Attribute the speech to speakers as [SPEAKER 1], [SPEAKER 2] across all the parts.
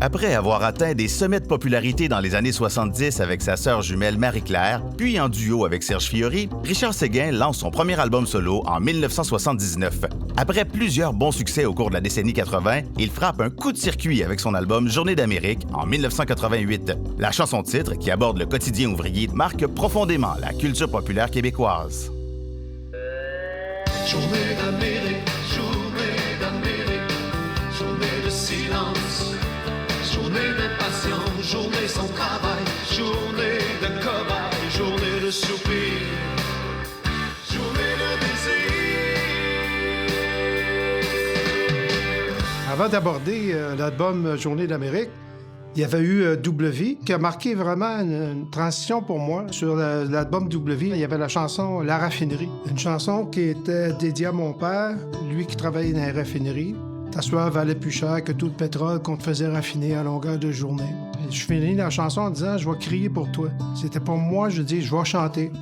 [SPEAKER 1] Après avoir atteint des sommets de popularité dans les années 70 avec sa sœur jumelle Marie-Claire, puis en duo avec Serge Fiori, Richard Séguin lance son premier album solo en 1979. Après plusieurs bons succès au cours de la décennie 80, il frappe un coup de circuit avec son album Journée d'Amérique en 1988. La chanson-titre, qui aborde le quotidien ouvrier, marque profondément la culture populaire québécoise.
[SPEAKER 2] Journée d'Amérique, journée d'Amérique, journée de silence. Journée d'impatience, journée sans travail, journée de cobaye, journée de soupir, journée de désir.
[SPEAKER 3] Avant d'aborder l'album Journée d'Amérique, il y avait eu W qui a marqué vraiment une transition pour moi. Sur l'album W, il y avait la chanson La Raffinerie, une chanson qui était dédiée à mon père, lui qui travaillait dans les raffineries. Ta sueur valait plus cher que tout le pétrole qu'on te faisait raffiner à longueur de journée. Et je finis la chanson en disant « Je vais crier pour toi ». C'était pour moi, je dis « Je vais chanter ».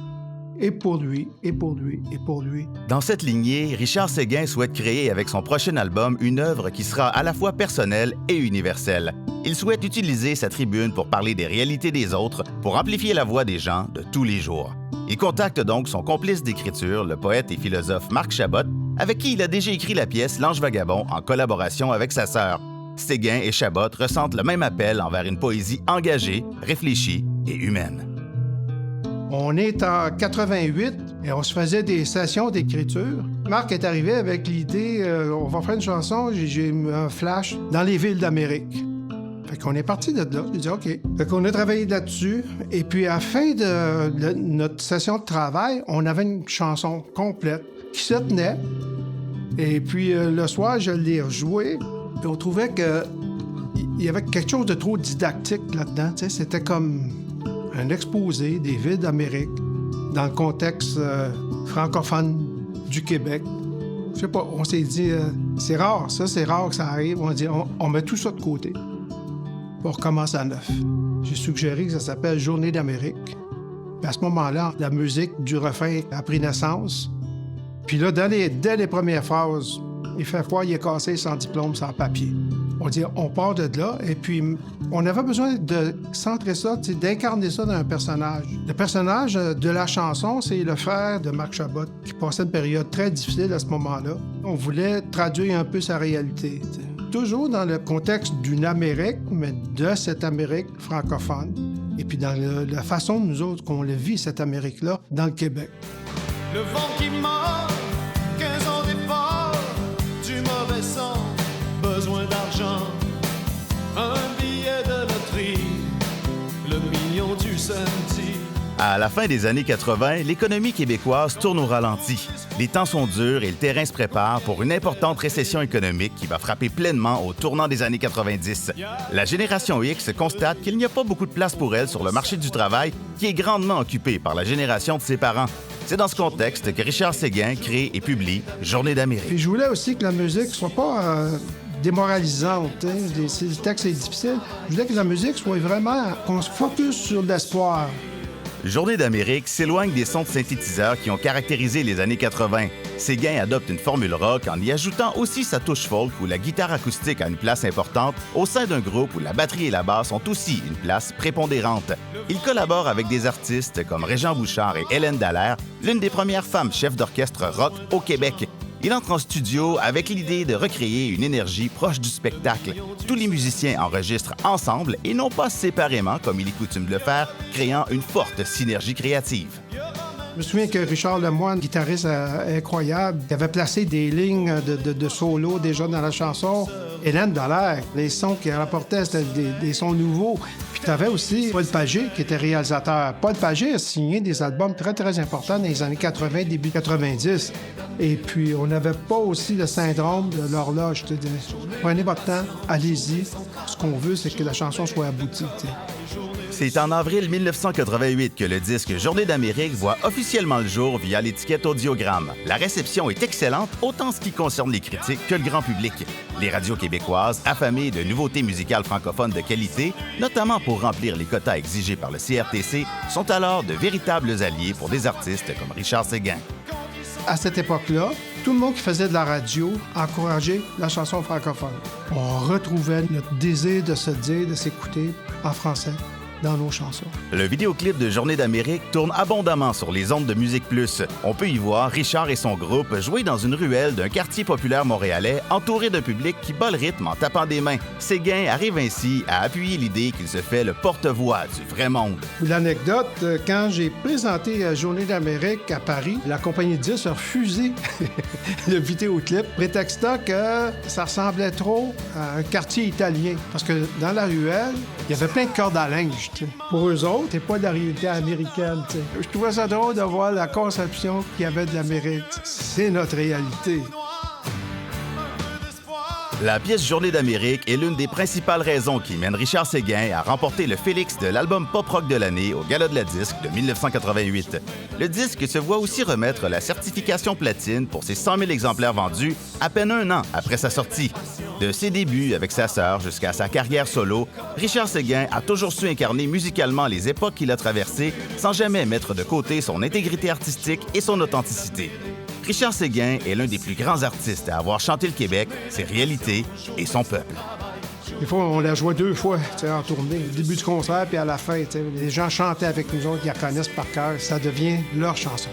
[SPEAKER 3] Et pour lui, et pour lui, et pour lui.
[SPEAKER 1] Dans cette lignée, Richard Séguin souhaite créer avec son prochain album une œuvre qui sera à la fois personnelle et universelle. Il souhaite utiliser sa tribune pour parler des réalités des autres, pour amplifier la voix des gens de tous les jours. Il contacte donc son complice d'écriture, le poète et philosophe Marc Chabot, avec qui il a déjà écrit la pièce L'Ange vagabond en collaboration avec sa sœur. Séguin et Chabot ressentent le même appel envers une poésie engagée, réfléchie et humaine.
[SPEAKER 3] On est en 88 et on se faisait des sessions d'écriture. Marc est arrivé avec l'idée on va faire une chanson, j'ai un flash dans les villes d'Amérique. Fait qu'on est parti de là. J'ai dit OK. Fait qu'on a travaillé là-dessus. Et puis à la fin de notre session de travail, on avait une chanson complète qui se tenait. Et puis le soir, je l'ai rejouée. Puis on trouvait qu'il y avait quelque chose de trop didactique là-dedans. Tu sais, c'était comme un exposé des villes d'Amérique dans le contexte francophone du Québec. Je sais pas, on s'est dit, c'est rare que ça arrive. On a dit, on met tout ça de côté. On recommence à neuf. J'ai suggéré que ça s'appelle Journée d'Amérique. Puis à ce moment-là, la musique du refrain a pris naissance. Puis là, dès les premières phrases, il fait froid, il est cassé, sans diplôme, sans papier. On dit, on part de là, et puis on avait besoin de centrer ça, d'incarner ça dans un personnage. Le personnage de la chanson, c'est le frère de Marc Chabot, qui passait une période très difficile à ce moment-là. On voulait traduire un peu sa réalité. T'sais. Toujours dans le contexte d'une Amérique, mais de cette Amérique francophone. Et puis dans la façon, nous autres, qu'on le vit, cette Amérique-là, dans le Québec.
[SPEAKER 2] Le vent qui mord, 15 ans d'effort, du mauvais sang, besoin d'argent, un billet de loterie, le million du senti.
[SPEAKER 1] À la fin des années 80, l'économie québécoise tourne au ralenti. Les temps sont durs et le terrain se prépare pour une importante récession économique qui va frapper pleinement au tournant des années 90. La génération X constate qu'il n'y a pas beaucoup de place pour elle sur le marché du travail qui est grandement occupé par la génération de ses parents. C'est dans ce contexte que Richard Séguin crée et publie Journée d'Amérique.
[SPEAKER 3] Puis je voulais aussi que la musique soit pas démoralisante. Si le texte est difficile, je voulais que la musique soit vraiment, qu'on se focus sur l'espoir.
[SPEAKER 1] Journée d'Amérique s'éloigne des sons de synthétiseurs qui ont caractérisé les années 80. Séguin adopte une formule rock en y ajoutant aussi sa touche folk où la guitare acoustique a une place importante au sein d'un groupe où la batterie et la basse ont aussi une place prépondérante. Il collabore avec des artistes comme Régent Bouchard et Hélène Dallaire, l'une des premières femmes chefs d'orchestre rock au Québec. Il entre en studio avec l'idée de recréer une énergie proche du spectacle. Tous les musiciens enregistrent ensemble et non pas séparément comme il est coutume de le faire, créant une forte synergie créative.
[SPEAKER 3] Je me souviens que Richard Lemoine, guitariste incroyable, avait placé des lignes de solo déjà dans la chanson. Hélène Dallaire, les sons qu'elle rapportait, c'était des sons nouveaux. Puis tu avais aussi Paul Pagé, qui était réalisateur. Paul Pagé a signé des albums très, très importants dans les années 80, début 90. Et puis, on n'avait pas aussi le syndrome de l'horloge. Prenez votre temps, allez-y. Ce qu'on veut, c'est que la chanson soit aboutie. T'sais.
[SPEAKER 1] C'est en avril 1988 que le disque Journée d'Amérique voit officiellement le jour via l'étiquette Audiogramme. La réception est excellente, autant en ce qui concerne les critiques que le grand public. Les radios québécoises, affamées de nouveautés musicales francophones de qualité, notamment pour remplir les quotas exigés par le CRTC, sont alors de véritables alliés pour des artistes comme Richard Séguin.
[SPEAKER 3] À cette époque-là, Tout le monde qui faisait de la radio encourageait la chanson francophone. On retrouvait notre désir de se dire, de s'écouter en français dans nos chansons.
[SPEAKER 1] Le vidéoclip de Journée d'Amérique tourne abondamment sur les ondes de Musique Plus. On peut y voir Richard et son groupe jouer dans une ruelle d'un quartier populaire montréalais entouré d'un public qui bat le rythme en tapant des mains. Séguin arrive ainsi à appuyer l'idée qu'il se fait le porte-voix du vrai monde.
[SPEAKER 3] L'anecdote, quand j'ai présenté Journée d'Amérique à Paris, la compagnie de disques a refusé le vidéoclip, prétextant que ça ressemblait trop à un quartier italien. Parce que dans la ruelle, il y avait plein de cordes à linge. T'sais. Pour eux autres, c'est pas de la réalité américaine. T'sais. Je trouvais ça drôle de voir la conception qu'il y avait de l'Amérique. C'est notre réalité.
[SPEAKER 1] La pièce Journée d'Amérique est l'une des principales raisons qui mène Richard Séguin à remporter le Félix de l'album pop-rock de l'année au Gala de la disque de 1988. Le disque se voit aussi remettre la certification platine pour ses 100 000 exemplaires vendus à peine un an après sa sortie. De ses débuts avec sa sœur jusqu'à sa carrière solo, Richard Séguin a toujours su incarner musicalement les époques qu'il a traversées sans jamais mettre de côté son intégrité artistique et son authenticité. Richard Séguin est l'un des plus grands artistes à avoir chanté le Québec, ses réalités et son peuple.
[SPEAKER 3] Des fois, on la jouait 2 fois en tournée, au début du concert puis à la fin. Les gens chantaient avec nous autres, ils la connaissent par cœur. Ça devient leur chanson.